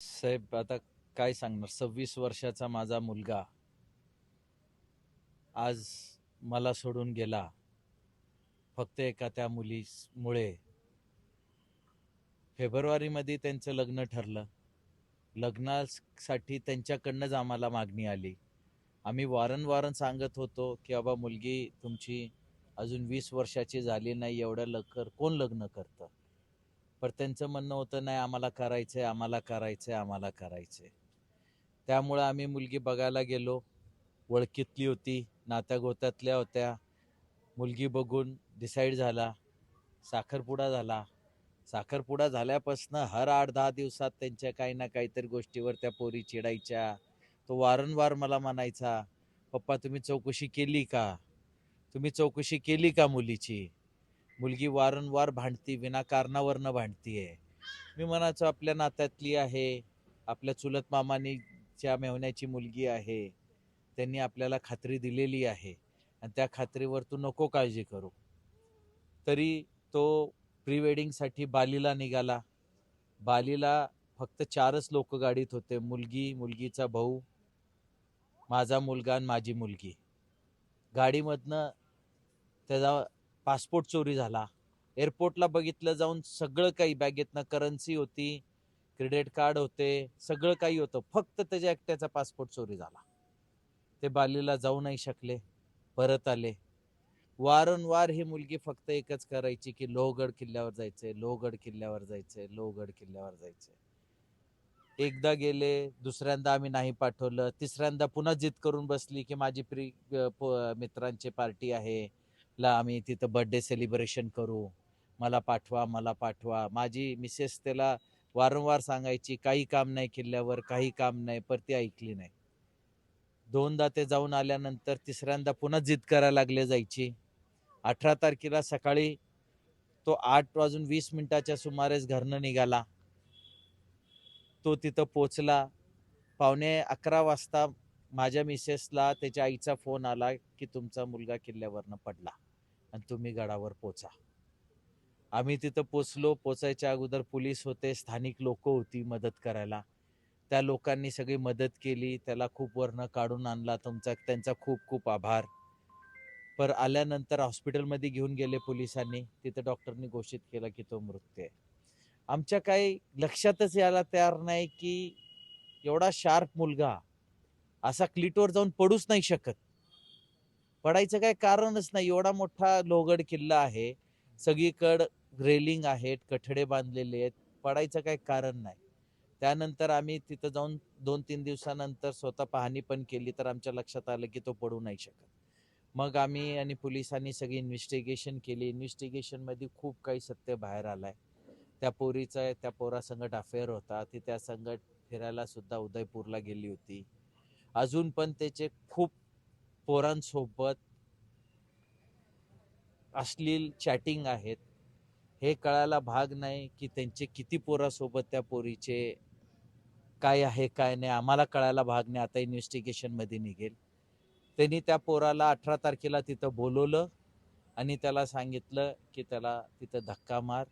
साहेब, आता काय सांगणार. 26 वर्षाचा माझा मुलगा आज मला सोडून गेला फक्त एका त्या मुलीमुळे. फेब्रुवारीमध्ये त्यांचं लग्न ठरलं. लग्नासाठी त्यांच्याकडनंच आम्हाला मागणी आली. आम्ही वारंवार सांगत होतो की बाबा, मुलगी तुमची अजून 20 वर्षाची झाली नाही, एवढ्या लवकर कोण लग्न करतं. पण त्यांचं म्हणणं होतं, नाही आम्हाला करायचंय, आम्हाला करायचंय, आम्हाला करायचंय. त्यामुळं आम्ही मुलगी बघायला गेलो. ओळखीतली होती, नात्यागोत्यातल्या होत्या. मुलगी बघून डिसाईड झाला. साखरपुडा झाला. साखरपुडा झाल्यापासनं हर 8-10 दिवसात त्यांच्या काही ना काहीतरी गोष्टीवर त्या पोरी चिडायच्या. तो वारंवार मला म्हणायचा, पप्पा तुम्ही चौकशी केली का? तुम्ही चौकशी केली का मुलीची? मुलगी वारंवार भांडती, विनाकारणावरनं भांडतीये. मी म्हणायचो आपल्या नात्यातली आहे, आपल्या चुलत मामानीच्या मेव्हण्याची मुलगी आहे, त्यांनी आपल्याला खात्री दिलेली आहे आणि त्या खात्रीवर तू नको काळजी करू. तरी तो प्री वेडिंगसाठी बालीला निघाला. बालीला फक्त 4च लोक गाडीत होते. मुलगी, मुलगीचा भाऊ, माझा मुलगा आणि माझी मुलगी. गाडीमधनं त्याचा पासपोर्ट चोरी झाला. एअरपोर्टला बघितलं जाऊन, सगळं काही बॅगेतनं करन्सी होती, क्रेडिट कार्ड होते, सगळं काही होतं. फक्त त्याच्या एकट्याचा पासपोर्ट चोरी झाला. ते बालीला जाऊ नाही शकले, परत आले. वारंवार ही मुलगी फक्त एकच करायची की लोहगड किल्ल्यावर जायचंय, लोहगड किल्ल्यावर जायचंय, लोहगड किल्ल्यावर जायचंय. एकदा गेले, दुसऱ्यांदा आम्ही नाही पाठवलं, तिसऱ्यांदा पुन्हा जिद करून बसली की माझी मित्रांची पार्टी आहे, आम्ही तिथं बर्थडे सेलिब्रेशन करू, मला पाठवा, मला पाठवा. माझी मिसेस त्याला वारंवार सांगायची काही काम नाही किल्ल्यावर, काही काम नाही, पर ती ऐकली नाही. 2दा ते जाऊन आल्यानंतर तिसऱ्यांदा पुन्हा जिद करायला लागले जायची. 18 तारखेला सकाळी तो 8:20 सुमारेस घरनं निघाला. तो तिथं पोचला. 11:15 वाजता माझ्या मिसेसला त्याच्या आईचा फोन आला की तुमचा मुलगा किल्ल्यावरनं पडला आणि तुम्ही गडावर पोचा. आम्ही तिथं पोचलो. पोचायच्या अगोदर पोलीस होते, स्थानिक लोक होती मदत करायला. त्या लोकांनी सगळी मदत केली. त्याला खूप वरनं काढून आणला. त्यांचा खूप खूप आभार. पर आल्यानंतर हॉस्पिटलमध्ये घेऊन गेले पोलिसांनी. तिथे डॉक्टरनी घोषित केलं की तो मृत्यू आहे. आमच्या काही लक्षातच यायला तयार नाही की एवढा शार्प मुलगा असा क्लिटवर जाऊन पडूच नाही शकत. पडायचं काही कारणच नाही. एवढा मोठा लोहगड किल्ला आहे, सगळीकडे रेलिंग आहेत, कठडे बांधलेले आहेत, पडायचं काही कारण नाही. त्यानंतर आम्ही तिथं जाऊन 2-3 दिवसानंतर स्वतः पाहणी पण केली, तर आमच्या लक्षात आलं की तो पडू नाही शकत. मग आम्ही आणि पोलिसांनी सगळी इन्व्हेस्टिगेशन केली. इन्व्हेस्टिगेशनमध्ये खूप काही सत्य बाहेर आलंय. त्या पोरासंगट अफेअर होता. ती त्या संगट फिरायला सुद्धा उदयपूरला गेली होती. अजून पण त्याचे खूप पोरांसोबत अश्लील चॅटिंग आहेत. हे कळायला भाग नाही की त्यांचे किती पोरासोबत त्या पोरीचे काय आहे काय नाही, आम्हाला कळायला भाग नाही. आता इन्व्हेस्टिगेशनमध्ये निघेल. त्यांनी त्या पोराला 18 तारखेला तिथं बोलवलं आणि त्याला सांगितलं की त्याला तिथं धक्का मार.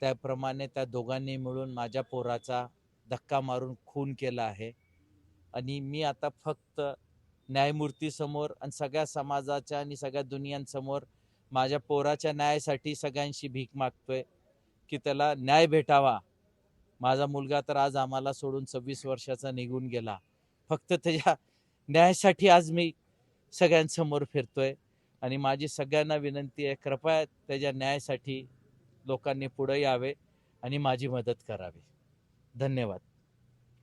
त्याप्रमाणे त्या दोघांनी मिळून माझ्या पोराचा धक्का मारून खून केला आहे. आणि मी आता फक्त न्यायमूर्तीसमोर आणि सगळ्या समाजाच्या आणि सगळ्या दुनियांसमोर माझ्या पोराच्या न्यायासाठी सगळ्यांशी भीक मागतोय की त्याला न्याय भेटावा. माझा मुलगा तर आज आम्हाला सोडून 26 वर्षाचा निघून गेला. फक्त त्याच्या न्यायासाठी आज मी सगळ्यांसमोर फिरतोय आणि माझी सगळ्यांना विनंती आहे, कृपया त्याच्या न्यायासाठी लोकांनी पुढे यावे आणि माझी मदत करावी. धन्यवाद.